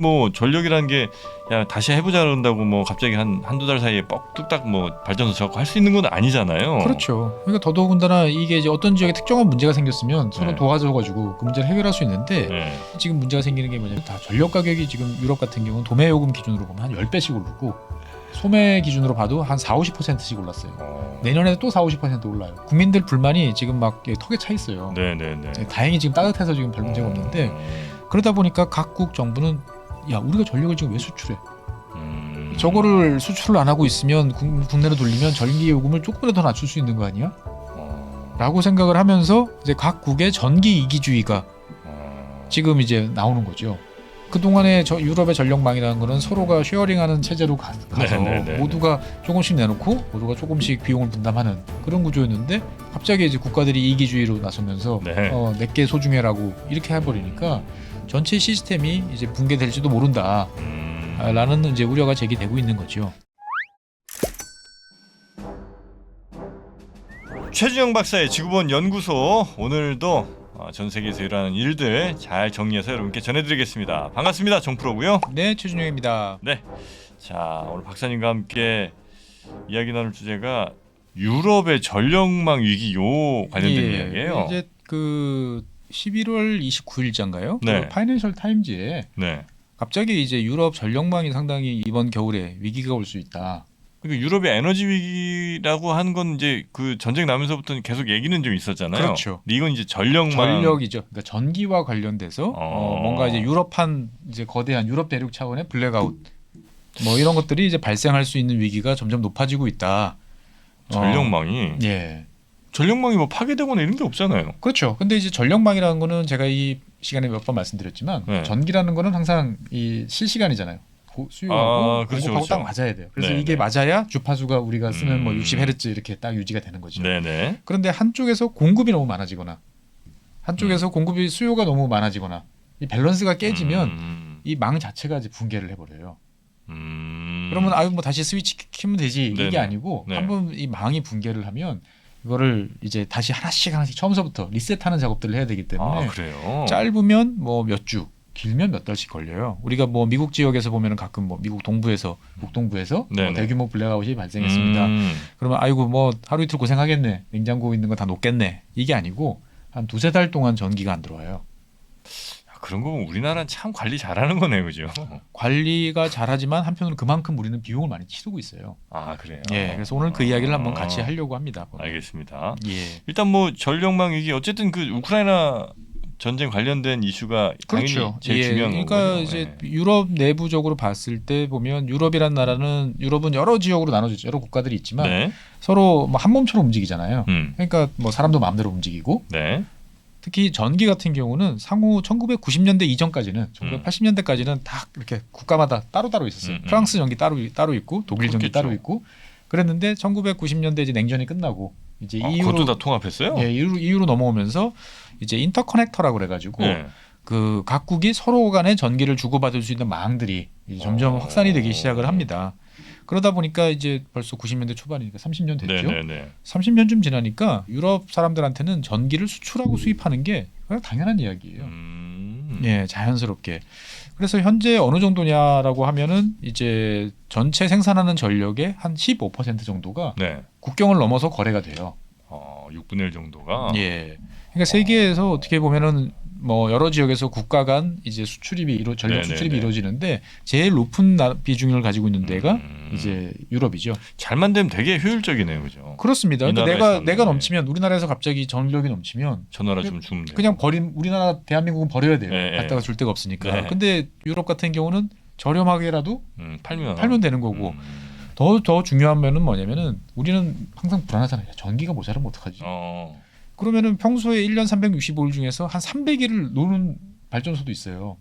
뭐 전력이라는 게 야 다시 해보자 그런다고 뭐 갑자기 한두 달 사이에 뻑 뚝딱 뭐 발전소 짓고 할 수 있는 건 아니잖아요. 그렇죠. 그러니까 더더군다나 이게 이제 어떤 지역에 특정한 문제가 생겼으면 서로 네. 도와줘가지고 그 문제를 해결할 수 있는데 네. 지금 문제가 생기는 게 뭐냐면 다 전력 가격이 지금 유럽 같은 경우는 도매 요금 기준으로 보면 한 10배씩 오르고 소매 기준으로 봐도 한 4-50%씩 올랐어요. 내년에도 또 4-50% 올라요. 국민들 불만이 지금 막 턱에 차 있어요. 네네네. 다행히 지금 따뜻해서 지금 별 문제가 없는데 그러다 보니까 각국 정부는 야 우리가 전력을 지금 왜 수출해? 저거를 수출을 안 하고 있으면 국내로 돌리면 전기 요금을 조금이라도 더 낮출 수 있는 거 아니야? 라고 생각을 하면서 이제 각국의 전기 이기주의가 지금 이제 나오는 거죠. 그동안에 유럽의 전력망이라는 거는 서로가 쉐어링하는 체제로 가서 네네네. 모두가 조금씩 내놓고 모두가 조금씩 비용을 분담하는 그런 구조였는데 갑자기 이제 국가들이 이기주의로 나서면서 네. 내게 소중해라고 이렇게 해버리니까 전체 시스템이 이제 붕괴될지도 모른다. 라는 이제 우려가 제기되고 있는 거죠. 최준영 박사의 지구본 연구소 오늘도 전 세계에서 일어나는 일들 잘 정리해서 여러분께 전해드리겠습니다. 반갑습니다. 정프로고요. 네, 최준영입니다. 네, 자 오늘 박사님과 함께 이야기 나눌 주제가 유럽의 전력망 위기 요 관련된 이야기예요. 이제 그 11월 29일자인가요? 네. 그 파이낸셜 타임즈에 네. 갑자기 이제 유럽 전력망이 상당히 이번 겨울에 위기가 올 수 있다. 그러니까 유럽의 에너지 위기라고 하는 건 이제 그 전쟁 나면서부터 계속 얘기는 좀 있었잖아요. 그렇죠. 근데 이건 이제 전력망. 전력이죠. 그러니까 전기와 관련돼서 뭔가 이제 유럽판 이제 거대한 유럽 대륙 차원의 블랙아웃 뭐 이런 것들이 이제 발생할 수 있는 위기가 점점 높아지고 있다. 전력망이. 예. 전력망이 뭐 파괴되거나 이런 게 없잖아요. 그렇죠. 근데 이제 전력망이라는 거는 제가 이 시간에 몇 번 말씀드렸지만 네. 전기라는 거는 항상 이 실시간이잖아요. 수요하고 그렇죠, 공급하고 그렇죠. 딱 맞아야 돼요. 그래서 네, 이게 네. 맞아야 주파수가 우리가 쓰는 뭐 60Hz 이렇게 딱 유지가 되는 거죠. 네네. 그런데 한쪽에서 공급이 너무 많아지거나 한쪽에서 공급이 수요가 너무 많아지거나 이 밸런스가 깨지면 이 망 자체가 이제 붕괴를 해버려요. 그러면 아유 뭐 다시 스위치 키면 되지 이게 네네. 아니고 네. 한번 이 망이 붕괴를 하면 이거를 이제 다시 하나씩 처음서부터 리셋하는 작업들을 해야 되기 때문에 그래요. 짧으면 뭐 몇 주, 길면 몇 달씩 걸려요. 우리가 뭐 미국 지역에서 보면은 가끔 뭐 미국 동부에서 북동부에서 뭐 대규모 블랙아웃이 발생했습니다. 그러면 아이고 뭐 하루 이틀 고생하겠네. 냉장고 있는 거 다 녹겠네. 이게 아니고 한 2-3달 동안 전기가 안 들어와요. 그런 거 보면 우리나라는 참 관리 잘하는 거네요, 그죠? 관리가 잘하지만 한편으로 그만큼 우리는 비용을 많이 치르고 있어요. 그래요. 예, 그래서 오늘 그 이야기를 한번 같이 하려고 합니다. 알겠습니다. 예. 일단 뭐 전력망 위기 어쨌든 그 우크라이나 전쟁 관련된 이슈가 당연히 그렇죠. 제일 중요한 거죠. 그러니까 이제 유럽 내부적으로 봤을 때 보면 유럽이란 나라는 유럽은 여러 지역으로 나눠져 여러 국가들이 있지만 네. 서로 뭐 한 몸처럼 움직이잖아요. 음. 그러니까 뭐 사람도 마음대로 움직이고 네. 특히 전기 같은 경우는 상호 1990년대 이전까지는 1980년대까지는 다 이렇게 국가마다 따로따로 있었어요. 프랑스 전기 따로 있고 독일 전기 따로 있고 그랬는데 1990년대 이제 냉전이 끝나고 이제 그것도 다 통합했어요? 예, 이후로 넘어오면서 이제 인터커넥터라고 그래가지고 네. 그 각국이 서로 간에 전기를 주고받을 수 있는 망들이 이제 점점 확산이 되기 시작을 합니다. 그러다 보니까 이제 벌써 90년대 초반이니까 30년 됐죠. 네네네. 30년쯤 지나니까 유럽 사람들한테는 전기를 수출하고 수입하는 게 그냥 당연한 이야기예요. 예, 자연스럽게. 그래서 현재 어느 정도냐라고 하면은 이제 전체 생산하는 전력의 한 15% 정도가 네. 국경을 넘어서 거래가 돼요. 6분의 1 정도가. 예. 그러니까 세계에서 어떻게 보면은 뭐 여러 지역에서 국가 간 이제 전력 수출입이 이루어지는데 제일 높은 비중을 가지고 있는 데가 이제 유럽이죠. 잘 만들면 되게 효율적이네요, 그죠? 그렇습니다. 근데 나라에서 내가 넘치면 우리나라에서 갑자기 전력이 넘치면 저 나라 좀 주면 돼요. 그냥 우리나라 대한민국은 버려야 돼요. 네, 갖다가 줄 데가 없으니까. 네. 근데 유럽 같은 경우는 저렴하게라도 팔면 되는 거고 더 중요한 면은 뭐냐면은 우리는 항상 불안하잖아요. 전기가 모자라면 어떡하지? 그러면은 평소에 1년 365일 중에서 한 300일을 노는 발전소도 있어요.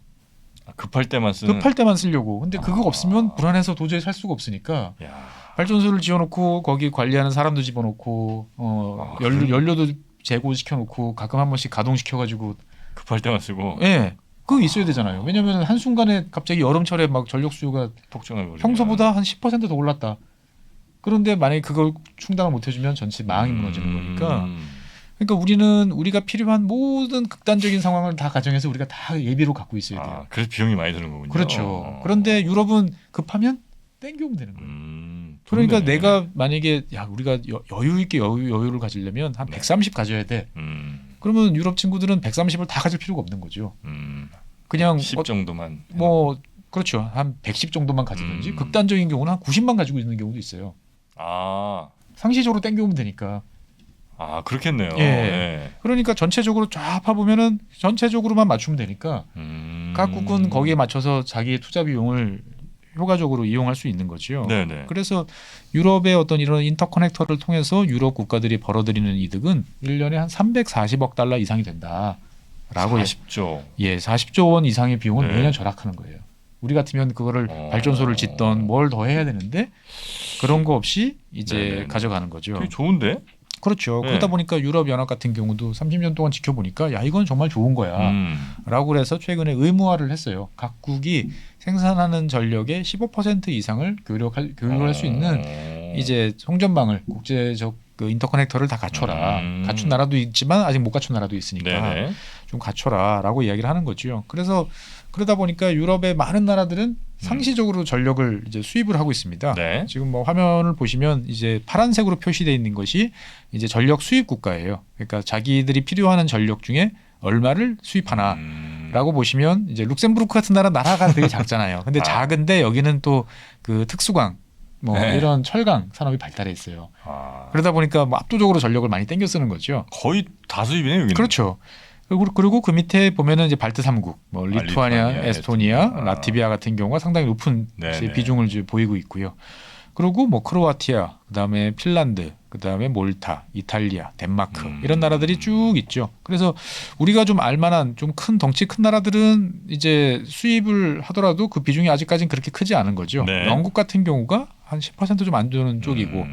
급할 때만 쓰려고. 근데 그거 없으면 불안해서 도저히 살 수가 없으니까 야. 발전소를 지어놓고 거기 관리하는 사람도 집어넣고 연료도 재고시켜놓고 가끔 한 번씩 가동시켜가지고 급할 때만 쓰고. 예, 그거 있어야 되잖아요. 왜냐하면 한 순간에 갑자기 여름철에 막 전력 수요가 폭증해버리면 평소보다 한 10% 더 올랐다. 그런데 만약에 그걸 충당을 못 해주면 전체 망이 무너지는 거니까 그러니까 우리는 우리가 필요한 모든 극단적인 상황을 다 가정해서 우리가 다 예비로 갖고 있어야 돼요. 그래서 비용이 많이 드는 거군요. 그렇죠. 그런데 유럽은 급하면 땡겨오면 되는 거예요. 그러니까 좋네. 내가 만약에 우리가 여유 있게 여유를 가지려면 한 130 가져야 돼. 그러면 유럽 친구들은 130을 다 가질 필요가 없는 거죠. 그냥 10 정도만. 뭐 그렇죠. 한 110 정도만 가지든지 극단적인 경우는 한 90만 가지고 있는 경우도 있어요. 상시적으로 땡겨오면 되니까. 그렇겠네요. 예. 네. 그러니까 전체적으로 쫙 파보면은 전체적으로만 맞추면 되니까 각국은 거기에 맞춰서 자기의 투자 비용을 효과적으로 이용할 수 있는 거죠. 네네. 그래서 유럽의 어떤 이런 인터커넥터를 통해서 유럽 국가들이 벌어들이는 이득은 1년에 한 340억 달러 이상이 된다라고 40조. 40조 원 이상의 비용은 네. 매년 절약하는 거예요. 우리 같으면 그거를 발전소를 짓던 뭘 더 해야 되는데 그런 거 없이 이제 네네네. 가져가는 거죠. 되게 좋은데? 그렇죠. 네. 그러다 보니까 유럽 연합 같은 경우도 30년 동안 지켜보니까 이건 정말 좋은 거야. 라고 그래서 최근에 의무화를 했어요. 각국이 생산하는 전력의 15% 이상을 교육할 수 있는 이제 송전망을 국제적 그 인터커넥터를 다 갖춰라. 갖춘 나라도 있지만 아직 못 갖춘 나라도 있으니까 네네. 좀 갖춰라라고 이야기를 하는 거죠. 그래서 그러다 보니까 유럽의 많은 나라들은 상시적으로 전력을 이제 수입을 하고 있습니다. 네. 지금 뭐 화면을 보시면 이제 파란색으로 표시되어 있는 것이 이제 전력 수입 국가예요. 그러니까 자기들이 필요한 전력 중에 얼마를 수입하나라고 보시면 이제 룩셈부르크 같은 나라가 되게 작잖아요. 근데 작은데 여기는 또 그 특수광 뭐 네. 이런 철강 산업이 발달해 있어요. 아, 그러다 보니까 뭐 압도적으로 전력을 많이 땡겨 쓰는 거죠. 거의 다수입이네요 여기는. 그렇죠. 그리고 그 밑에 보면은 이제 발트 3국, 뭐 리투아니아, 리투아니아, 에스토니아, 에스토니아. 라트비아 같은 경우가 상당히 높은 네네. 이제 비중을 이제 보이고 있고요. 그리고 뭐 크로아티아, 그다음에 핀란드, 그다음에 몰타, 이탈리아, 덴마크 이런 나라들이 쭉 있죠. 그래서 우리가 좀 알만한 좀 큰 덩치 큰 나라들은 이제 수입을 하더라도 그 비중이 아직까지는 그렇게 크지 않은 거죠. 네. 영국 같은 경우가 한 10% 좀 안 되는 쪽이고,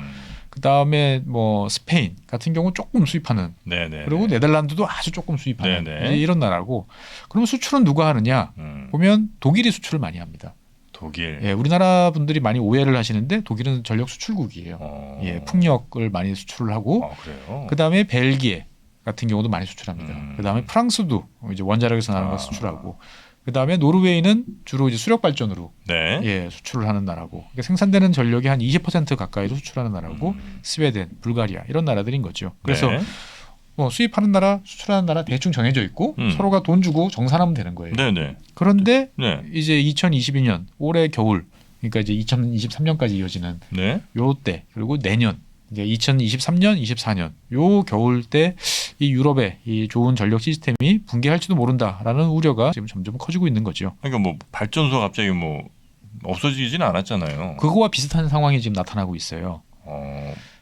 그다음에 뭐 스페인 같은 경우 조금 수입하는, 네네. 그리고 네덜란드도 아주 조금 수입하는 네네. 이제 이런 나라고. 그러면 수출은 누가 하느냐 보면 독일이 수출을 많이 합니다. 독일. 예, 우리나라 분들이 많이 오해를 하시는데 독일은 전력 수출국이에요. 예, 풍력을 많이 수출을 하고, 그래요. 그다음에 벨기에 같은 경우도 많이 수출합니다. 그다음에 프랑스도 이제 원자력에서 나는 거 수출하고, 그다음에 노르웨이는 주로 이제 수력 발전으로 네. 예, 수출을 하는 나라고. 그러니까 생산되는 전력의 한 20% 가까이로 수출하는 나라고, 스웨덴, 불가리아 이런 나라들인 거죠. 그래서 네. 뭐 수입하는 나라, 수출하는 나라 대충 정해져 있고 서로가 돈 주고 정산하면 되는 거예요. 네네. 그런데 네. 이제 2022년 올해 겨울, 그러니까 이제 2023년까지 이어지는 네. 요때, 그리고 내년 이제 2023년, 24년 요 겨울 때 이 유럽의 이 좋은 전력 시스템이 붕괴할지도 모른다라는 우려가 지금 점점 커지고 있는 거죠. 그러니까 뭐 발전소 갑자기 뭐 없어지지는 않았잖아요. 그거와 비슷한 상황이 지금 나타나고 있어요.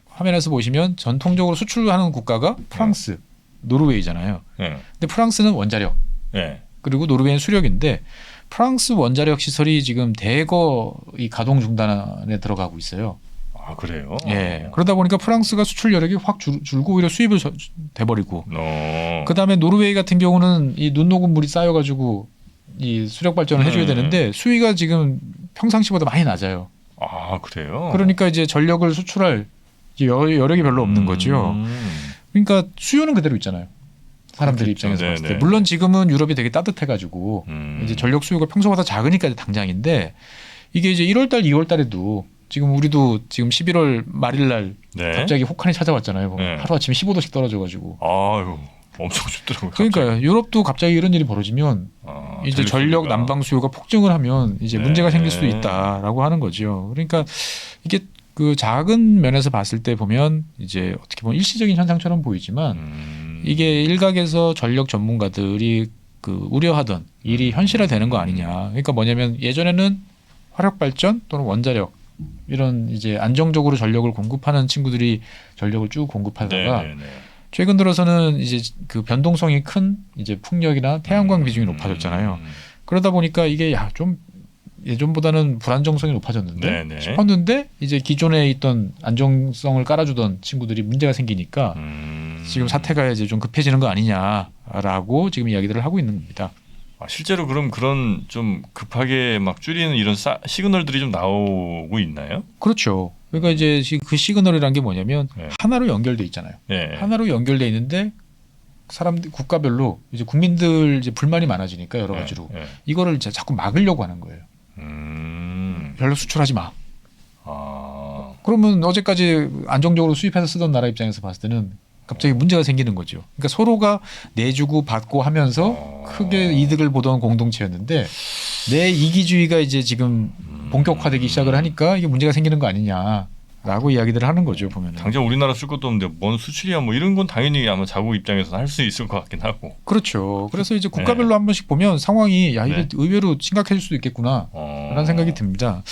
화면에서 보시면 전통적으로 수출하는 국가가 프랑스, 노르웨이잖아요. 네. 근데 프랑스는 원자력, 네. 그리고 노르웨이는 수력인데 프랑스 원자력 시설이 지금 대거 이 가동 중단에 들어가고 있어요. 아 그래요? 예. 그러다 보니까 프랑스가 수출 여력이 확 줄고 오히려 수입을 돼버리고. 그다음에 노르웨이 같은 경우는 이 눈 녹은 물이 쌓여가지고 이 수력 발전을 해줘야 되는데 수위가 지금 평상시보다 많이 낮아요. 아 그래요? 그러니까 이제 전력을 수출할 여력이 별로 없는 거죠. 그러니까 수요는 그대로 있잖아요. 사람들의 그렇겠죠. 입장에서 봤을 때. 네네. 물론 지금은 유럽이 되게 따뜻해가지고 이제 전력 수요가 평소보다 작으니까 당장인데, 이게 이제 1월달, 2월달에도 지금 우리도 지금 11월 말일날 네. 갑자기 혹한이 찾아왔잖아요. 네. 하루 아침에 15도씩 떨어져가지고. 아유 엄청 춥더라고요. 그러니까 유럽도 갑자기 이런 일이 벌어지면 이제 전력 수요가. 난방 수요가 폭증을 하면 이제 네. 문제가 생길 수도 있다라고 하는 거죠. 그러니까 이게 그 작은 면에서 봤을 때 보면 이제 어떻게 보면 일시적인 현상처럼 보이지만 이게 일각에서 전력 전문가들이 그 우려하던 일이 현실화되는 거 아니냐. 그러니까 뭐냐면 예전에는 화력 발전 또는 원자력 이런 이제 안정적으로 전력을 공급하는 친구들이 전력을 쭉 공급하다가 네네네. 최근 들어서는 이제 그 변동성이 큰 이제 풍력이나 태양광 비중이 높아졌잖아요. 그러다 보니까 이게 좀 예전보다는 불안정성이 높아졌는데 네네. 싶었는데 이제 기존에 있던 안정성을 깔아주던 친구들이 문제가 생기니까 지금 사태가 이제 좀 급해지는 거 아니냐라고 지금 이야기들을 하고 있는 겁니다. 실제로 그럼 그런 좀 급하게 막 줄이는 이런 시그널들이 좀 나오고 있나요? 그렇죠. 그러니까 이제 그 시그널이란 게 뭐냐면 네. 하나로 연결돼 있잖아요. 네. 하나로 연결돼 있는데 사람들 국가별로 이제 국민들 이제 불만이 많아지니까 여러 가지로 네. 이거를 이제 자꾸 막으려고 하는 거예요. 별로 수출하지 마. 아. 그러면 어제까지 안정적으로 수입해서 쓰던 나라 입장에서 봤을 때는 갑자기 문제가 생기는 거죠. 그러니까 서로가 내주고 받고 하면서 크게 이득을 보던 공동체였는데 내 이기주의가 이제 지금 본격화되기 시작을 하니까 이게 문제가 생기는 거 아니냐라고 이야기들을 하는 거죠. 보면은. 당장 우리나라 쓸 것도 없는데 뭔 수출이야 뭐 이런 건 당연히 아마 자국 입장에서 할 수 있을 것 같긴 하고. 그렇죠. 그래서 이제 국가별로 한 번씩 보면 상황이 야 이게 의외로 심각해질 수도 있겠구나라는 생각이 듭니다.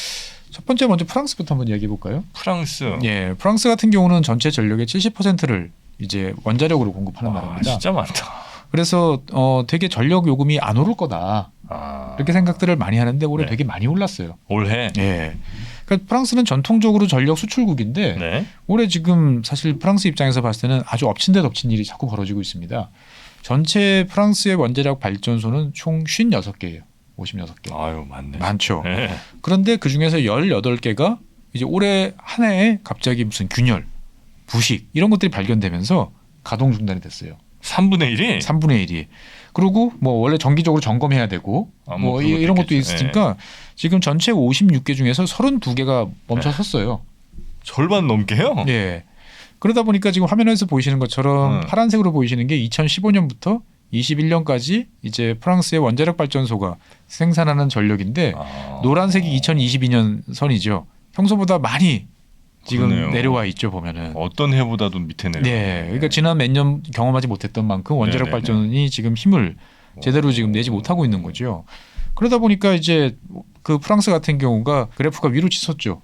첫 번째 먼저 프랑스부터 한번 이야기해 볼까요? 프랑스. 예, 프랑스 같은 경우는 전체 전력의 70%를 이제 원자력으로 공급하는 나라입니다. 진짜 많다. 그래서 되게 전력 요금이 안 오를 거다. 이렇게 생각들을 많이 하는데 올해 네. 되게 많이 올랐어요. 올해. 예. 그러니까 프랑스는 전통적으로 전력 수출국인데 네. 올해 지금 사실 프랑스 입장에서 봤을 때는 아주 엎친 데 덮친 일이 자꾸 벌어지고 있습니다. 전체 프랑스의 원자력 발전소는 총 56개예요. 56개. 아유 많네. 많죠. 네. 그런데 그중에서 18개가 이제 올해 한 해에 갑자기 무슨 균열, 부식 이런 것들이 발견되면서 가동 중단이 됐어요. 3분의 1이? 3분의 1이. 그리고 뭐 원래 정기적으로 점검해야 되고 뭐 이런 것도 있으니까 지금 전체 56개 중에서 32개가 멈춰 섰어요. 절반 넘게요? 예. 그러다 보니까 지금 화면에서 보이시는 것처럼 파란색으로 보이시는 게 2015년부터 21년까지 이제 프랑스의 원자력 발전소가 생산하는 전력인데 노란색이 2022년 선이죠. 평소보다 많이 지금 그러네요. 내려와 있죠 보면은. 어떤 해보다도 밑에 내려. 네, 그러니까 지난 몇 년 경험하지 못했던 만큼 원자력 네네네. 발전이 지금 힘을 제대로 지금 내지 못하고 있는 거죠. 그러다 보니까 이제 그 프랑스 같은 경우가 그래프가 위로 치솟죠.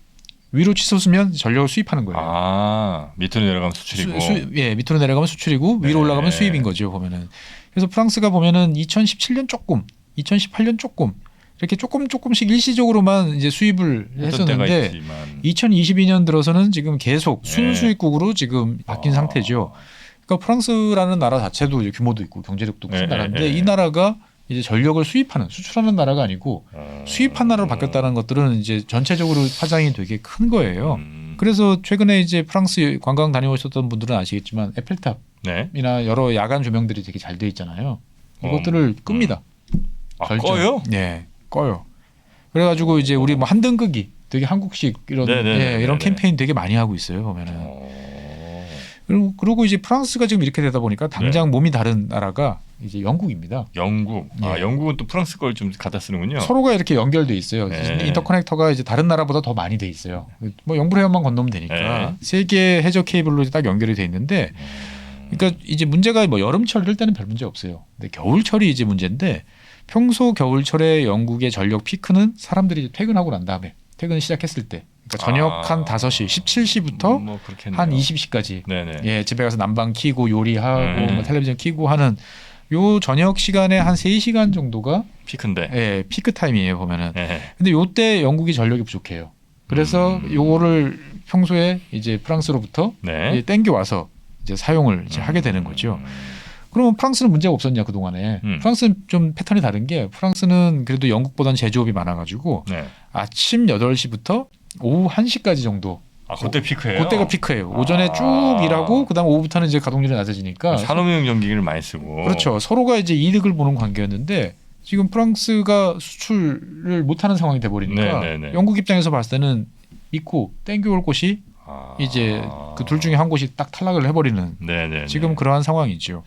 위로 치솟으면 전력을 수입하는 거예요. 아 밑으로 내려가면 수출이고. 예, 밑으로 내려가면 수출이고 위로 네. 올라가면 수입인 거죠 보면은. 그래서 프랑스가 보면은 2017년 조금, 2018년 조금 이렇게 조금씩 일시적으로만 이제 수입을 했던 때가 했었는데 있지만. 2022년 들어서는 지금 계속 네. 순수입국으로 지금 바뀐 상태죠. 그러니까 프랑스라는 나라 자체도 이제 규모도 있고 경제력도 큰 네, 나라인데 네, 이 네. 나라가 이제 전력을 수입하는 수출하는 나라가 아니고 수입한 나라로 바뀌었다는 것들은 이제 전체적으로 파장이 되게 큰 거예요. 그래서 최근에 이제 프랑스 관광 다녀오셨던 분들은 아시겠지만 에펠탑이나 네. 여러 야간 조명들이 되게 잘 돼 있잖아요. 이것들을 끕니다. 꺼요? 네, 꺼요. 그래가지고 이제 우리 뭐 한등극이 되게 한국식 이런 이런 캠페인 되게 많이 하고 있어요 보면은. 그리고 이제 프랑스가 지금 이렇게 되다 보니까 당장 몸이 다른 나라가 이제 영국입니다. 영국. 예. 영국은 또 프랑스 걸 좀 갖다 쓰는군요. 서로가 이렇게 연결돼 있어요. 네. 인터커넥터가 이제 다른 나라보다 더 많이 돼 있어요. 뭐 영불해역만 건너면 되니까 세 개의 해저 케이블로 딱 연결이 돼 있는데, 그러니까 이제 문제가 뭐 여름철 이럴 때는 별 문제 없어요. 근데 겨울철이 이제 문제인데 평소 겨울철에 영국의 전력 피크는 사람들이 이제 퇴근하고 난 다음에 퇴근 시작했을 때. 그러니까 저녁 한 5시, 17시부터 뭐 그렇겠네요. 한 20시까지 네네. 예, 집에 가서 난방 켜고 요리하고 뭐 텔레비전 켜고 하는 요 저녁 시간에 한 3시간 정도가 피크인데. 예, 피크 타임이에요, 보면은. 네. 근데 요때 영국이 전력이 부족해요. 그래서 요거를 평소에 이제 프랑스로부터 네. 이제 땡겨 와서 이제 사용을 이제 하게 되는 거죠. 그러면 프랑스는 문제가 없었냐 그동안에. 프랑스는 좀 패턴이 다른 게 프랑스는 그래도 영국보다는 제조업이 많아가지고 네. 아침 8시부터 오후 1시까지 정도 그때 피크예요. 그때가 피크예요. 오전에 쭉 일하고 그다음 오후부터는 이제 가동률이 낮아지니까 산업용 전기를 많이 쓰고. 그렇죠. 서로가 이제 이득을 보는 관계였는데 지금 프랑스가 수출을 못하는 상황이 돼버리니까 네네네. 영국 입장에서 봤을 때는 믿고 땡겨올 곳이 이제 그 둘 중에 한 곳이 딱 탈락을 해버리는 네네. 지금 그러한 상황이죠.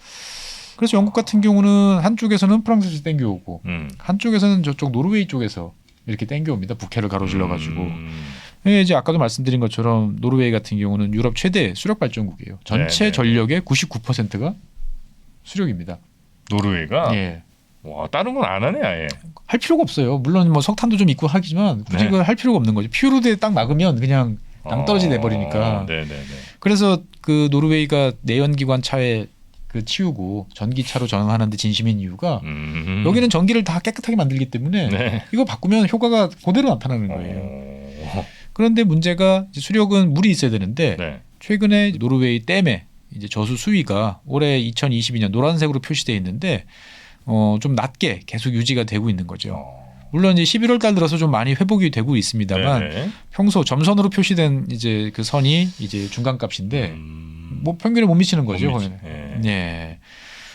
그래서 영국 같은 경우는 한쪽에서는 프랑스에서 땡겨오고 한쪽에서는 저쪽 노르웨이 쪽에서 이렇게 땡겨옵니다. 북해를 가로질러 가지고. 이제 아까도 말씀드린 것처럼 노르웨이 같은 경우는 유럽 최대 수력 발전국이에요. 전체 네네. 전력의 99%가 수력입니다. 노르웨이가. 예. 와 다른 건 안 하네 아예. 할 필요가 없어요. 물론 뭐 석탄도 좀 있고 하지만 굳이 그걸 할 필요가 없는 거죠. 피오르드에 딱 막으면 그냥 낭떠러지 내버리니까. 네네네. 그래서 그 노르웨이가 내연기관 차에 그 치우고 전기차로 전환하는데 진심인 이유가 여기는 전기를 다 깨끗하게 만들기 때문에 네. 이거 바꾸면 효과가 그대로 나타나는 거예요. 그런데 문제가 이제 수력은 물이 있어야 되는데 네. 최근에 노르웨이 댐에 이제 저수 수위가 올해 2022년 노란색으로 표시되어 있는데 좀 낮게 계속 유지가 되고 있는 거죠. 물론 이제 11월 달 들어서 좀 많이 회복이 되고 있습니다만 네네. 평소 점선으로 표시된 이제 그 선이 이제 중간값인데 뭐 평균에 못 미치는 거죠. 못 미치- 보면. 예.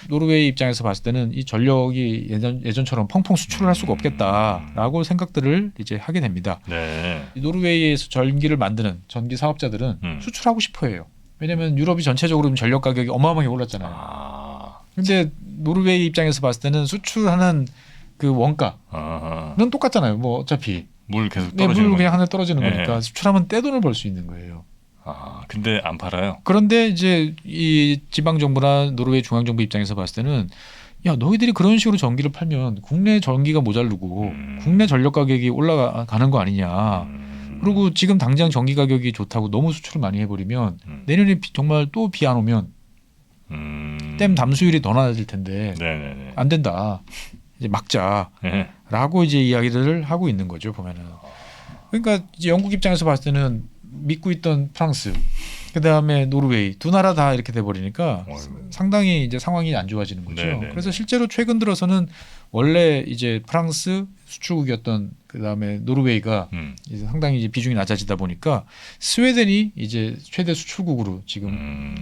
노르웨이 입장에서 봤을 때는 이 전력이 예전처럼 펑펑 수출을 할 수가 없겠다라고 생각들을 이제 하게 됩니다. 네. 이 노르웨이에서 전기를 만드는 전기 사업자들은 수출하고 싶어해요. 왜냐하면 유럽이 전체적으로 전력 가격이 어마어마하게 올랐잖아요. 아. 근데 노르웨이 입장에서 봤을 때는 수출하는 그 원가는 아하. 똑같잖아요. 뭐 어차피 물 계속 네, 떨어지는 물 그냥 거죠. 하늘 떨어지는 네. 거니까 수출하면 떼돈을 벌 수 있는 거예요. 아, 근데 안 팔아요. 그런데 이제 이 지방 정부나 노르웨이 중앙 정부 입장에서 봤을 때는 야 너희들이 그런 식으로 전기를 팔면 국내 전기가 모자르고 국내 전력 가격이 올라가는 거 아니냐. 그리고 지금 당장 전기 가격이 좋다고 너무 수출을 많이 해버리면 내년에 정말 또 비 안 오면 댐 담수율이 더 낮아질 텐데 네네네. 안 된다. 이제 막자라고 네. 이제 이야기를 하고 있는 거죠 보면은. 그러니까 이제 영국 입장에서 봤을 때는 믿고 있던 프랑스, 그 다음에 노르웨이 두 나라 다 이렇게 돼 버리니까 어이구. 상당히 이제 상황이 안 좋아지는 거죠. 네네. 그래서 실제로 최근 들어서는 원래 이제 프랑스 수출국이었던 그 다음에 노르웨이가 이제 상당히 이제 비중이 낮아지다 보니까 스웨덴이 이제 최대 수출국으로 지금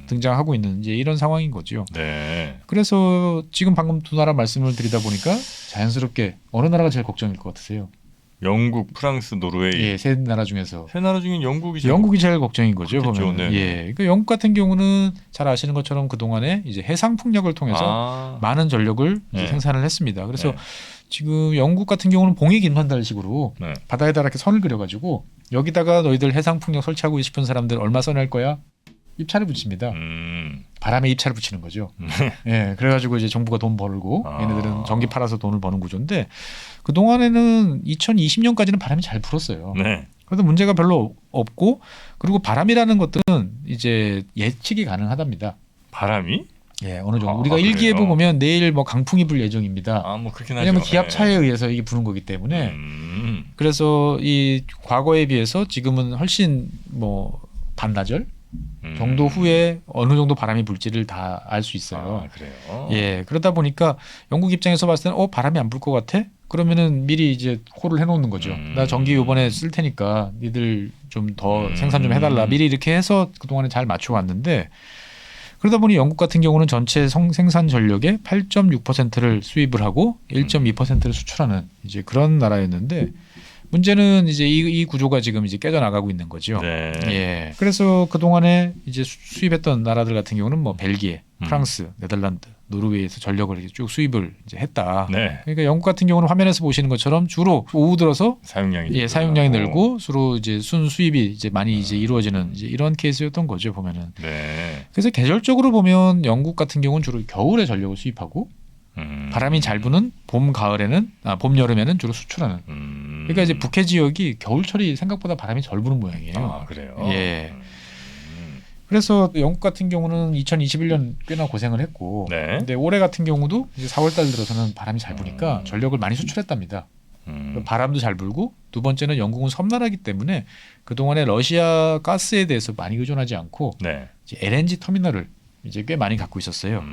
등장하고 있는 이제 이런 상황인 거죠. 네. 그래서 지금 방금 두 나라 말씀을 드리다 보니까 자연스럽게 어느 나라가 제일 걱정일 것 같으세요? 영국, 프랑스, 노르웨이. 예, 세 나라 중에서 세 나라 중에 영국이 영국이 제일 걱정인 거죠. 그렇겠죠. 보면. 네. 예, 그러니까 영국 같은 경우는 잘 아시는 것처럼 그 동안에 이제 해상 풍력을 통해서 많은 전력을 이제 네. 생산을 했습니다. 그래서 네. 지금 영국 같은 경우는 봉익 인판달식으로 네. 바다에다 이렇게 선을 그려가지고 여기다가 너희들 해상 풍력 설치하고 싶은 사람들 얼마 써낼 거야? 입찰을 붙입니다. 바람에 입찰을 붙이는 거죠. 예, 그래가지고 이제 정부가 돈 벌고 얘네들은 전기 팔아서 돈을 버는 구조인데 그 동안에는 2020년까지는 바람이 잘 불었어요. 네. 그래서 문제가 별로 없고 그리고 바람이라는 것들은 이제 예측이 가능하답니다. 바람이? 예, 어느 정도 아, 우리가 그래요? 일기예보 보면 내일 뭐 강풍이 불 예정입니다. 아, 뭐 그렇긴 하죠. 왜냐하면 기압차에 의해서 이게 부는 거기 때문에 그래서 이 과거에 비해서 지금은 훨씬 뭐 반나절 정도 후에 어느 정도 바람이 불지를 다 알 수 있어요. 아, 그래요. 예, 그러다 보니까 영국 입장에서 봤을 때는 바람이 안 불 것 같아? 그러면은 미리 이제 콜을 해놓는 거죠. 나 전기 이번에 쓸 테니까 니들 좀 더 생산 좀 해달라. 미리 이렇게 해서 그동안에 잘 맞춰왔는데 그러다 보니 영국 같은 경우는 전체 생산 전력의 8.6%를 수입을 하고 1.2%를 수출하는 이제 그런 나라였는데 문제는 이제 이 구조가 지금 이제 깨져나가고 있는 거죠. 네. 예. 그래서 그 동안에 이제 수입했던 나라들 같은 경우는 뭐 벨기에, 프랑스, 네덜란드, 노르웨이에서 전력을 이렇게 쭉 수입을 이제 했다. 네. 그러니까 영국 같은 경우는 화면에서 보시는 것처럼 주로 오후 들어서 사용량이 사용량이 늘고 주로 이제 순 수입이 이제 많이 이제 이루어지는 이제 이런 케이스였던 거죠 보면은. 네. 그래서 계절적으로 보면 영국 같은 경우는 주로 겨울에 전력을 수입하고 바람이 잘 부는 봄 여름에는 주로 수출하는. 그러니까 이제 북해 지역이 겨울철이 생각보다 바람이 덜 부는 모양이에요. 아, 그래요. 예. 그래서 영국 같은 경우는 2021년 꽤나 고생을 했고, 네. 근데 올해 같은 경우도 이제 4월달 들어서는 바람이 잘 부니까 전력을 많이 수출했답니다. 바람도 잘 불고 두 번째는 영국은 섬나라이기 때문에 그 동안에 러시아 가스에 대해서 많이 의존하지 않고 네. 이제 LNG 터미널을 이제 꽤 많이 갖고 있었어요.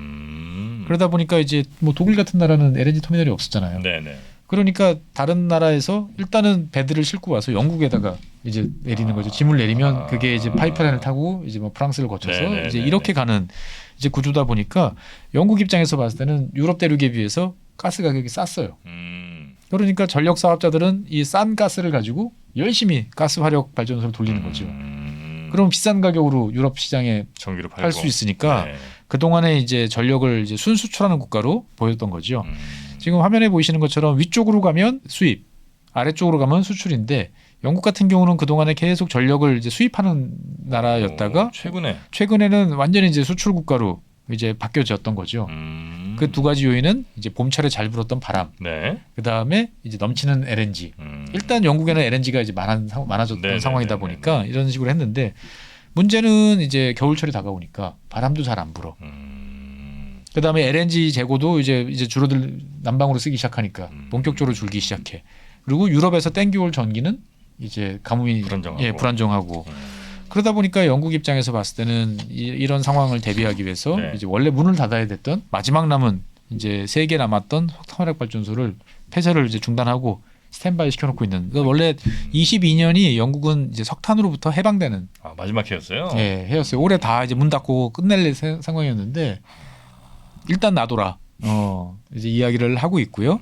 그러다 보니까 이제 뭐 독일 같은 나라는 LNG 터미널이 없었잖아요. 네네. 그러니까 다른 나라에서 일단은 배들을 싣고 와서 영국에다가 이제 내리는 거죠. 짐을 내리면 그게 이제 파이프라인을 타고 이제 뭐 프랑스를 거쳐서 네네네네. 이제 이렇게 가는 이제 구조다 보니까 영국 입장에서 봤을 때는 유럽 대륙에 비해서 가스 가격이 쌌어요. 그러니까 전력 사업자들은 이 싼 가스를 가지고 열심히 가스 화력 발전소를 돌리는 거죠. 그럼 비싼 가격으로 유럽 시장에 전기를 팔고 팔 수 있으니까 네. 그 동안에 이제 전력을 이제 순수출하는 국가로 보였던 거죠. 지금 화면에 보이시는 것처럼 위쪽으로 가면 수입, 아래쪽으로 가면 수출인데 영국 같은 경우는 그 동안에 계속 전력을 이제 수입하는 나라였다가 최근에는 완전히 이제 수출 국가로 이제 바뀌어졌던 거죠. 그 두 가지 요인은 이제 봄철에 잘 불었던 바람, 네. 그 다음에 이제 넘치는 LNG. 일단 영국에는 LNG가 이제 많아졌던 네네네네네. 상황이다 보니까 이런 식으로 했는데 문제는 이제 겨울철이 다가오니까 바람도 잘 안 불어. 그 다음에 LNG 재고도 이제 줄어들 난방으로 쓰기 시작하니까 본격적으로 줄기 시작해. 그리고 유럽에서 땡겨올 전기는 이제 가뭄이 불안정하고. 그러다 보니까 영국 입장에서 봤을 때는 이런 상황을 대비하기 위해서 네. 이제 원래 문을 닫아야 됐던 마지막 남은 이제 3개 남았던 석탄화력 발전소를 폐쇄를 이제 중단하고 스탠바이 시켜놓고 있는. 그러니까 원래 22년이 영국은 이제 석탄으로부터 해방되는 마지막 해였어요. 예, 해였어요. 올해 다 이제 문 닫고 끝낼 상황이었는데 일단 놔둬라. 이제 이야기를 하고 있고요.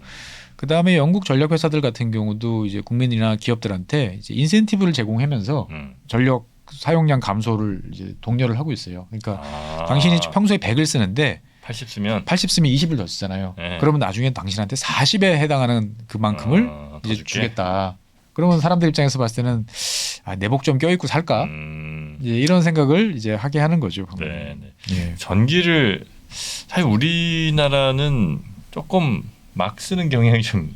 그 다음에 영국 전력 회사들 같은 경우도 이제 국민이나 기업들한테 이제 인센티브를 제공하면서 전력 사용량 감소를 이제 독려를 하고 있어요. 그러니까 당신이 평소에 100을 쓰는데 80 쓰면 20을 더 쓰잖아요. 네. 그러면 나중에 당신한테 40에 해당하는 그만큼을 이제 주겠다. 그러면 사람들 입장에서 봤을 때는 내복 좀 껴입고 살까? 이제 이런 생각을 이제 하게 하는 거죠. 네. 예. 전기를 사실 우리나라는 조금 막 쓰는 경향이 좀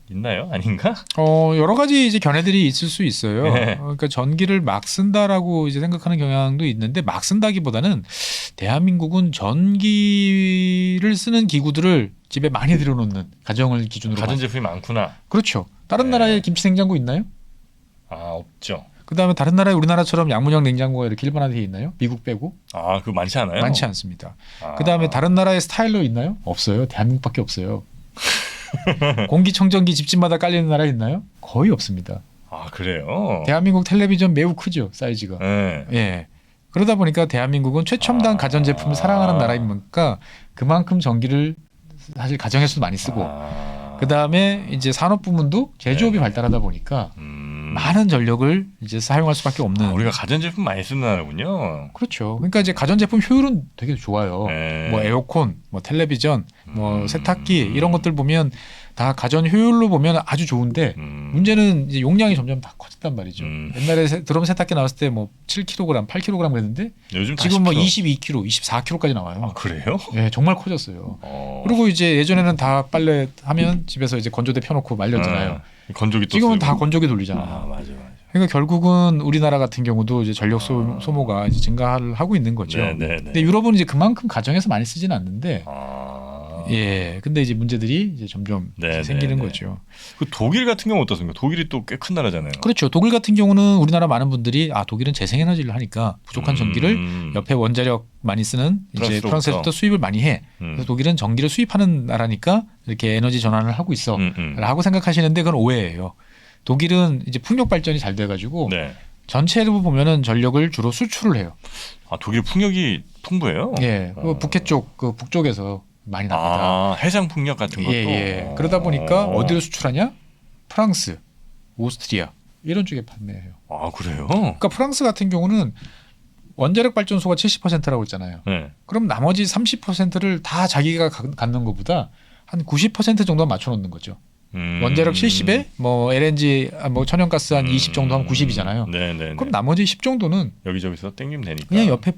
있나요? 아닌가? 여러 가지 이제 견해들이 있을 수 있어요. 네. 그러니까 전기를 막 쓴다라고 이제 생각하는 경향도 있는데 막 쓴다기보다는 대한민국은 전기를 쓰는 기구들을 집에 많이 들여놓는 가정을 기준으로 가전제품이 많구나. 그렇죠. 다른 나라에 김치 냉장고 있나요? 없죠. 그다음에 다른 나라에 우리나라처럼 양문형 냉장고가 이렇게 일반화되어 있나요? 미국 빼고? 그거 많지 않아요? 많지 않습니다. 그다음에 다른 나라의 스타일러 있나요? 없어요. 대한민국밖에 없어요. 공기청정기 집집마다 깔리는 나라 있나요? 거의 없습니다. 그래요? 대한민국 텔레비전 매우 크죠, 사이즈가. 네. 예. 그러다 보니까 대한민국은 최첨단 가전제품을 사랑하는 나라이니까 그만큼 전기를 사실 가정에서도 많이 쓰고 그다음에 이제 산업 부문도 제조업이 발달하다 보니까 많은 전력을 이제 사용할 수밖에 없는. 우리가 가전제품 많이 쓰는 나라군요. 그렇죠. 그러니까 이제 가전제품 효율은 되게 좋아요. 네. 뭐 에어컨, 뭐 텔레비전, 뭐 세탁기 이런 것들 보면 다 가전 효율로 보면 아주 좋은데 문제는 이제 용량이 점점 다 커졌단 말이죠. 옛날에 드럼 세탁기 나왔을 때 뭐 7kg, 8kg 그랬는데 요즘 지금 뭐 40kg. 22kg, 24kg까지 나와요. 그래요? 네, 정말 커졌어요. 그리고 이제 예전에는 다 빨래 하면 집에서 이제 건조대 펴놓고 말렸잖아요. 건조기 또 지금은 쓰고. 다 건조기 돌리잖아. 맞아. 그러니까 결국은 우리나라 같은 경우도 이제 전력 소모가 이제 증가를 하고 있는 거죠. 네. 근데 유럽은 이제 그만큼 가정에서 많이 쓰지는 않는데, 예. 근데 이제 문제들이 이제 점점 네, 생기는 네. 거죠. 그 독일 같은 경우 어떻습니까? 독일이 또 꽤 큰 나라잖아요. 그렇죠. 독일 같은 경우는 우리나라 많은 분들이 독일은 재생에너지를 하니까 부족한 전기를 옆에 원자력 많이 쓰는 이제 프랑스에서부터 수입을 많이 해. 그래서 독일은 전기를 수입하는 나라니까 이렇게 에너지 전환을 하고 있어. 라고 생각하시는데 그건 오해예요. 독일은 이제 풍력 발전이 잘 돼가지고 네. 전체로 보면은 전력을 주로 수출을 해요. 독일 풍력이 풍부해요? 예, 그 북해 쪽, 그 북쪽에서 많이 납니다. 해상 풍력 같은 것도. 예. 그러다 보니까 어디로 수출하냐? 프랑스, 오스트리아 이런 쪽에 판매해요. 그래요? 그러니까 프랑스 같은 경우는 원자력 발전소가 70%라고 했잖아요. 네. 그럼 나머지 30%를 다 자기가 갖는 것보다 한 90% 정도 맞춰 놓는 거죠. 원자력 70에 뭐 LNG 뭐 천연가스 한 20 정도 하면 90이잖아요. 네네. 그럼 나머지 10 정도는 여기저기서 땡기면 되니까. 그냥 옆에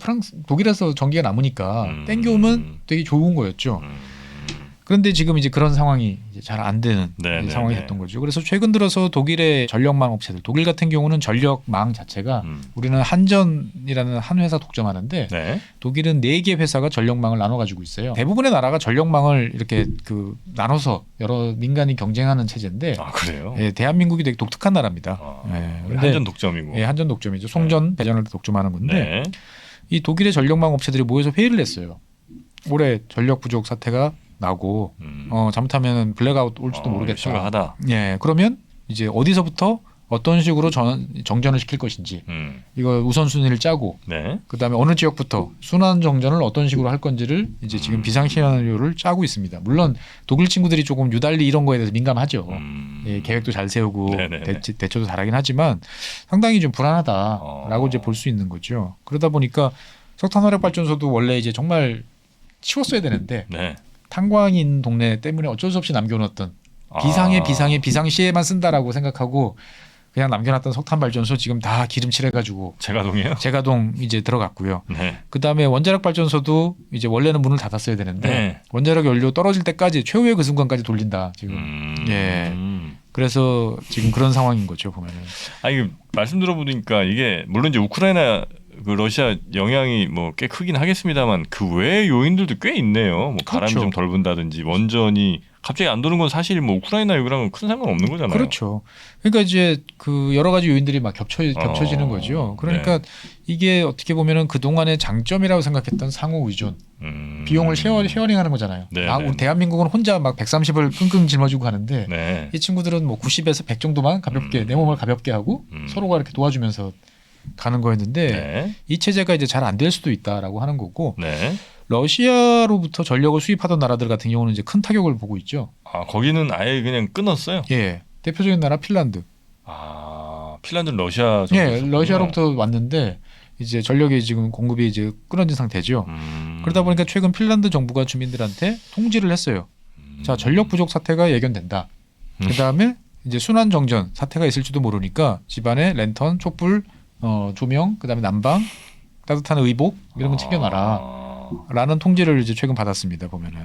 독일에서 전기가 남으니까 땡겨오면 되게 좋은 거였죠. 그런데 지금 이제 그런 상황이 잘 안 되는 상황이 됐던 거죠. 그래서 최근 들어서 독일의 전력망 업체들, 독일 같은 경우는 전력망 자체가 우리는 한전이라는 한 회사 독점하는데 네. 독일은 4개 회사가 전력망을 나눠 가지고 있어요. 대부분의 나라가 전력망을 이렇게 나눠서 여러 민간이 경쟁하는 체제인데 그래요? 예, 대한민국이 되게 독특한 나라입니다. 한전 독점이고. 예, 한전 독점이죠. 송전, 배전을 독점하는 건데 네. 이 독일의 전력망 업체들이 모여서 회의를 했어요. 올해 전력 부족 사태가 나고 잘못하면 블랙아웃 올지도 모르겠다. 심각하다. 예, 그러면 이제 어디서부터 어떤 식으로 정전을 시킬 것인지 이거 우선순위를 짜고 네. 그다음에 어느 지역부터 순환 정전을 어떤 식으로 할 건지를 이제 지금 비상 시나리오를 짜고 있습니다. 물론 독일 친구들이 조금 유달리 이런 거에 대해서 민감하죠. 예, 계획도 잘 세우고 대처도 잘하긴 하지만 상당히 좀 불안하다라고 이제 볼 수 있는 거죠. 그러다 보니까 석탄화력 발전소도 원래 이제 정말 치웠어야 되는데 네. 탄광이 있는 동네 때문에 어쩔 수 없이 남겨놓았던 비상시에만 쓴다라고 생각하고 그냥 남겨놨던 석탄 발전소 지금 다 기름칠해가지고 재가동이에요? 재가동 이제 들어갔고요. 네. 그 다음에 원자력 발전소도 이제 원래는 문을 닫았어야 되는데 원자력 연료 떨어질 때까지 최후의 그 순간까지 돌린다 지금. 예. 그래서 지금 그런 상황인 거죠 보면은. 이거 말씀 들어보니까 이게 물론 이제 우크라이나 그 러시아 영향이 뭐 꽤 크긴 하겠습니다만 그 외의 요인들도 꽤 있네요. 뭐 바람이 그렇죠. 좀 덜 분다든지 원전이 갑자기 안 도는 건 사실 뭐 우크라이나 여기랑은 큰 상관없는 거잖아요. 그렇죠. 그러니까 이제 그 여러 가지 요인들이 막 겹쳐지는 거죠. 그러니까 이게 어떻게 보면은 그 동안의 장점이라고 생각했던 상호 의존, 비용을 쉐어링하는 거잖아요. 네, 우리 대한민국은 혼자 막 130을 끙끙 짊어지고 하는데 네. 이 친구들은 뭐 90에서 100 정도만 가볍게 내 몸을 가볍게 하고 서로가 이렇게 도와주면서 가는 거였는데 네. 이 체제가 이제 잘 안 될 수도 있다라고 하는 거고 네. 러시아로부터 전력을 수입하던 나라들 같은 경우는 이제 큰 타격을 보고 있죠. 아 거기는 아예 그냥 끊었어요. 예, 대표적인 나라 핀란드. 아 핀란드는 러시아 예, 정도 러시아로부터 왔는데 이제 전력이 지금 공급이 이제 끊어진 상태죠. 그러다 보니까 최근 핀란드 정부가 주민들한테 통지를 했어요. 자, 전력 부족 사태가 예견된다. 그 다음에 이제 순환 정전 사태가 있을지도 모르니까 집안에 랜턴, 촛불, 조명, 그 다음에 난방, 따뜻한 의복 이런 거 챙겨놔라. 라는 통지를 이제 최근 받았습니다. 보면은.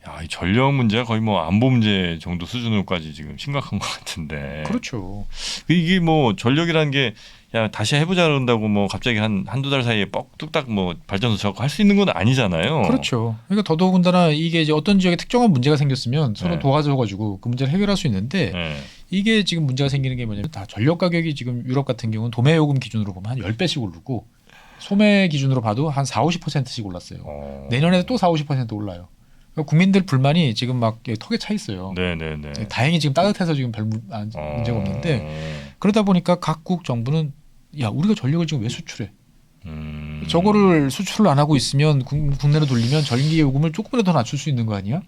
야, 이 전력 문제가 거의 뭐 안보 문제 정도 수준으로까지 지금 심각한 것 같은데. 그렇죠. 이게 뭐 전력이라는 게 야 다시 해보자 그런다고 뭐 갑자기 한두 달 사이에 뚝딱 뭐 발전소 짓고 할 수 있는 건 아니잖아요. 그렇죠. 그러니까 더더군다나 이게 이제 어떤 지역에 특정한 문제가 생겼으면 서로 네. 도와줘가지고 그 문제를 해결할 수 있는데 네. 이게 지금 문제가 생기는 게 뭐냐면 다 전력 가격이 지금 유럽 같은 경우는 도매 요금 기준으로 보면 한 10배씩 오르고 소매 기준으로 봐도 한 4-50%씩 올랐어요. 내년에 또 4-50% 올라요. 그러니까 국민들 불만이 지금 막 턱에 차 있어요. 네네네. 다행히 지금 따뜻해서 지금 별 문제가 없는데 그러다 보니까 각국 정부는 야 우리가 전력을 지금 왜 수출해? 저거를 수출을 안 하고 있으면 국내로 돌리면 전기 요금을 조금이라도 더 낮출 수 있는 거 아니야?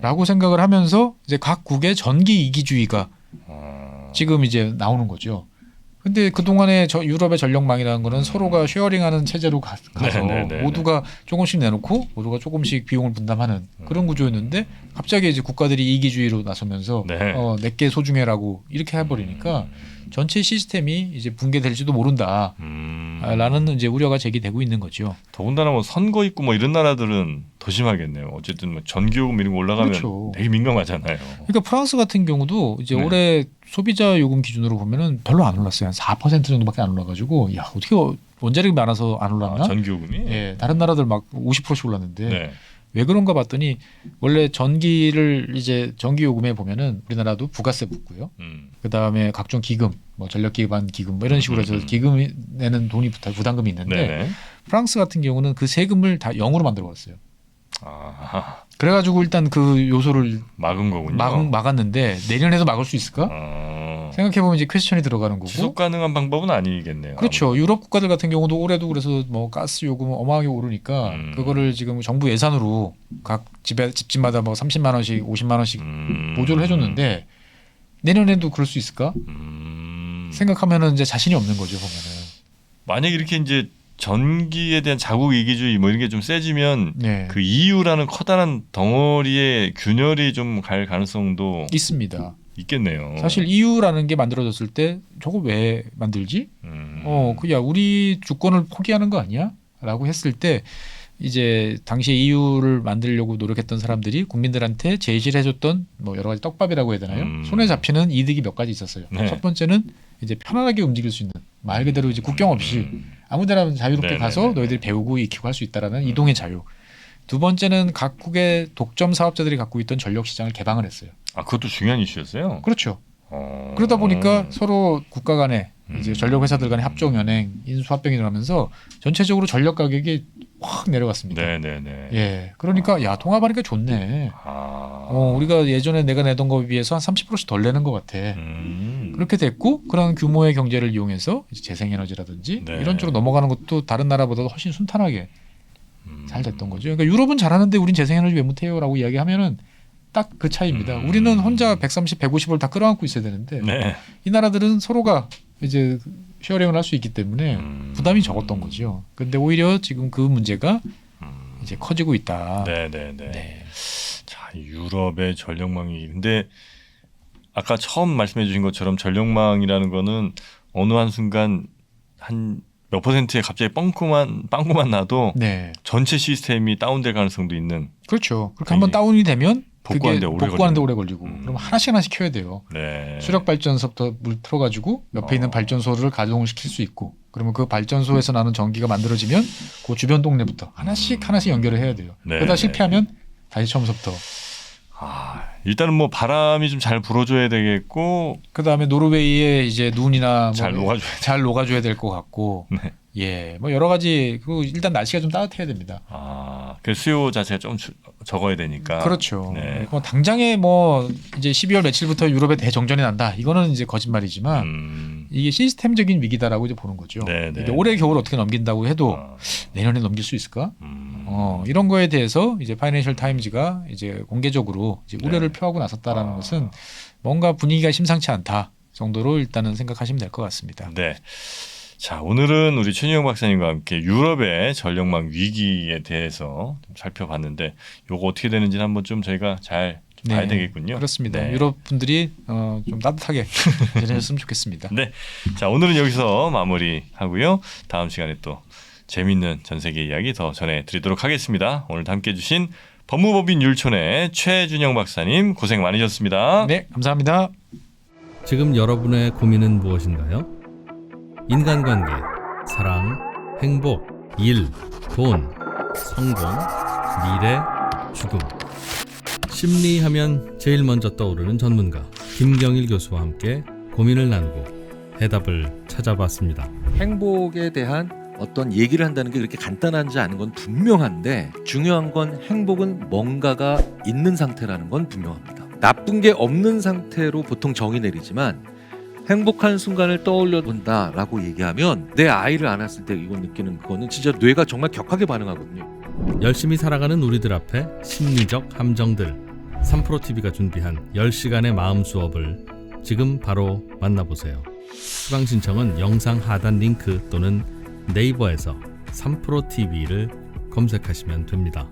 라고 생각을 하면서 이제 각국의 전기 이기주의가 지금 이제 나오는 거죠. 근데 그동안에 유럽의 전력망이라는 거는 서로가 쉐어링하는 체제로 가서 네네네. 모두가 조금씩 내놓고 모두가 조금씩 비용을 분담하는 그런 구조였는데 갑자기 이제 국가들이 이기주의로 나서면서 네. 내게 소중해라고 이렇게 해버리니까 전체 시스템이 이제 붕괴될지도 모른다. 라는 이제 우려가 제기되고 있는 거죠. 더군다나 뭐 선거 있고 뭐 이런 나라들은 더 심하겠네요. 어쨌든 뭐 전기요금 이런 거 올라가면 그렇죠. 되게 민감하잖아요. 그러니까 프랑스 같은 경우도 이제 네. 올해 소비자 요금 기준으로 보면은 별로 안 올랐어요. 한 4% 정도밖에 안 올라가지고 야 어떻게 원자력이 많아서 안 올랐나? 전기요금이? 예, 다른 나라들 막 50%씩 올랐는데 네. 왜 그런가 봤더니 원래 전기를 이제 전기 요금에 보면은 우리나라도 부가세 붙고요. 그 다음에 각종 기금, 뭐 전력 기반 기금 뭐 이런 식으로 해서 기금 내는 돈이 부담금이 있는데 네네. 프랑스 같은 경우는 그 세금을 다 0으로 만들어왔어요. 아, 그래가지고 일단 그 요소를 막은 거군요. 막았는데 내년에도 막을 수 있을까? 생각해보면 이제 퀘스천이 들어가는 거고. 지속 가능한 방법은 아니겠네요. 그렇죠. 아무래도. 유럽 국가들 같은 경우도 올해도 그래서 뭐 가스 요금 어마하게 오르니까 그거를 지금 정부 예산으로 각 집집마다 뭐 30만 원씩 50만 원씩 보조를 해줬는데 내년에도 그럴 수 있을까? 생각하면은 이제 자신이 없는 거죠 보면은. 만약 이렇게 이제 전기에 대한 자국 이기주의 뭐 이런 게 좀 세지면 네. 그 EU라는 커다란 덩어리의 균열이 좀 갈 가능성도 있습니다. 있겠네요. 사실 EU라는 게 만들어졌을 때 저거 왜 만들지? 그야 우리 주권을 포기하는 거 아니야? 라고 했을 때 이제 당시에 EU를 만들려고 노력했던 사람들이 국민들한테 제시를 해줬던 뭐 여러 가지 떡밥이라고 해야 되나요? 손에 잡히는 이득이 몇 가지 있었어요. 네. 첫 번째는 이제 편안하게 움직일 수 있는 말 그대로 이제 국경 없이 아무데나 자유롭게 네네네네. 가서 너희들이 배우고 익히고 할 수 있다라는 이동의 자유. 두 번째는 각국의 독점 사업자들이 갖고 있던 전력 시장을 개방을 했어요. 아 그것도 중요한 이슈였어요. 그렇죠. 그러다 보니까 서로 국가 간에 이제 전력 회사들 간의 합종 연행, 인수 합병이 일어나면서 전체적으로 전력 가격이 확 내려갔습니다. 네네네. 예, 그러니까 야 통합하니까 좋네. 아. 우리가 예전에 내가 내던 거에 비해서 한 30%씩 덜 내는 것 같아. 그렇게 됐고 그런 규모의 경제를 이용해서 이제 재생에너지라든지 네. 이런 쪽으로 넘어가는 것도 다른 나라보다도 훨씬 순탄하게 잘 됐던 거죠. 그러니까 유럽은 잘하는데 우린 재생에너지 왜 못해요라고 이야기하면은 딱 그 차이입니다. 우리는 혼자 130, 150을 다 끌어안고 있어야 되는데 네. 이 나라들은 서로가 이제 쉐어링을 할 수 있기 때문에 부담이 적었던 거죠. 근데 오히려 지금 그 문제가 이제 커지고 있다. 네네네. 네. 자 유럽의 전력망이 근데 아까 처음 말씀해주신 것처럼 전력망이라는 거는 어느 한 순간 한 몇 퍼센트에 갑자기 빵꾸만 나도 네. 전체 시스템이 다운될 가능성도 있는. 그렇죠. 그렇게 한번 다운이 되면 복구하는데 오래 복구하는데 걸리는. 오래 걸리고 그럼 하나씩 켜야 돼요. 네. 수력 발전소부터 물 틀어가지고 옆에 있는 발전소를 가동을 시킬 수 있고 그러면 그 발전소에서 나는 전기가 만들어지면 그 주변 동네부터 하나씩 연결을 해야 돼요. 네, 그러다 네. 실패하면 다시 처음부터. 일단은 뭐 바람이 좀 잘 불어줘야 되겠고 그 다음에 노르웨이에 이제 눈이나 잘 녹아줘야 잘 녹아줘야 될 것 같고, 네. 예, 뭐 여러 가지. 그리고 일단 날씨가 좀 따뜻해야 됩니다. 그 수요 자체가 좀 적어야 되니까. 그렇죠. 네. 뭐 당장에 뭐 이제 12월 며칠부터 유럽에 대정전이 난다. 이거는 이제 거짓말이지만 이게 시스템적인 위기다라고 이제 보는 거죠. 네, 네. 근데 올해 겨울 어떻게 넘긴다고 해도 내년에 넘길 수 있을까? 이런 거에 대해서 이제 파이낸셜 타임즈가 이제 공개적으로 이제 우려를 표하고 나섰다라는 것은 뭔가 분위기가 심상치 않다 정도로 일단은 생각하시면 될 것 같습니다. 네. 자, 오늘은 우리 최진영 박사님과 함께 유럽의 전력망 위기에 대해서 좀 살펴봤는데 요거 어떻게 되는지는 한번 좀 저희가 잘 좀 봐야 되겠군요. 그렇습니다. 네. 유럽 분들이 좀 따뜻하게 지내셨으면 좋겠습니다. 네. 자, 오늘은 여기서 마무리하고요. 다음 시간에 또 재밌는 전 세계 이야기 더 전해드리도록 하겠습니다. 오늘도 함께해 주신 법무법인 율촌의 최준영 박사님 고생 많으셨습니다. 네, 감사합니다. 지금 여러분의 고민은 무엇인가요? 인간관계, 사랑, 행복, 일, 돈, 성공, 미래, 죽음. 심리하면 제일 먼저 떠오르는 전문가 김경일 교수와 함께 고민을 나누고 해답을 찾아봤습니다. 행복에 대한 어떤 얘기를 한다는 게 그렇게 간단하지 않은 건 분명한데 중요한 건 행복은 뭔가가 있는 상태라는 건 분명합니다. 나쁜 게 없는 상태로 보통 정의 내리지만 행복한 순간을 떠올려 본다라고 얘기하면 내 아이를 안았을 때 이거 느끼는 그거는 진짜 뇌가 정말 격하게 반응하거든요. 열심히 살아가는 우리들 앞에 심리적 함정들. 3프로TV가 준비한 10시간의 마음 수업을 지금 바로 만나보세요. 수강 신청은 영상 하단 링크 또는 네이버에서 3프로TV를 검색하시면 됩니다.